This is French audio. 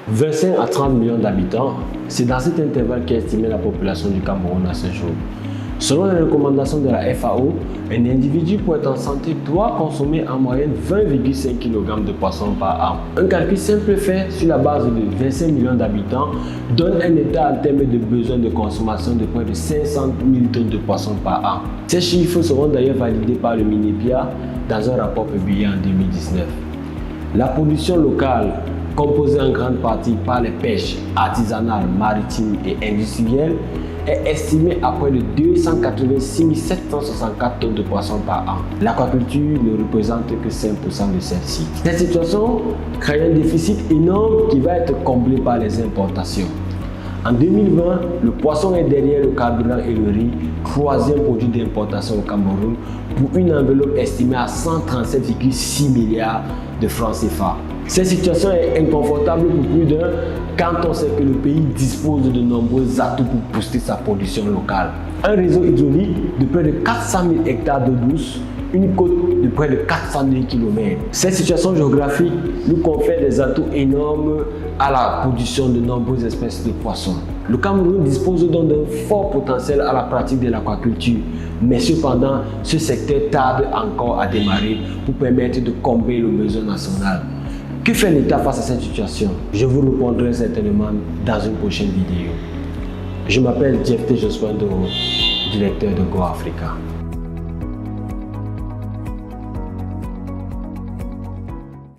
25 à 30 millions d'habitants, c'est dans cet intervalle qu'est estimée la population du Cameroun à ce jour. Selon les recommandations de la FAO, un individu pour être en santé doit consommer en moyenne 20,5 kg de poisson par an. Un calcul simple fait sur la base de 25 millions d'habitants donne un état en termes de besoin de consommation de près de 500 000 tonnes de poisson par an. Ces chiffres seront d'ailleurs validés par le MINEPIA dans un rapport publié en 2019. La pollution locale, composée en grande partie par les pêches artisanales, maritimes et industrielles, est estimée à près de 286 764 tonnes de poissons par an. L'aquaculture ne représente que 5% de celle-ci. Cette situation crée un déficit énorme qui va être comblé par les importations. En 2020, le poisson est derrière le carburant et le riz, troisième produit d'importation au Cameroun, pour une enveloppe estimée à 137,6 milliards de francs CFA. Cette situation est inconfortable pour plus d'un quand on sait que le pays dispose de nombreux atouts pour booster sa production locale. Un réseau hydraulique de près de 400 000 hectares d'eau douce, une côte de près de 400 000 km. Cette situation géographique nous confère des atouts énormes à la production de nombreuses espèces de poissons. Le Cameroun dispose donc d'un fort potentiel à la pratique de l'aquaculture, mais cependant, ce secteur tarde encore à démarrer pour permettre de combler le besoin national. Que fait l'État face à cette situation? Je vous répondrai certainement dans une prochaine vidéo. Je m'appelle Jeff T. Jospin, directeur de Go Africa.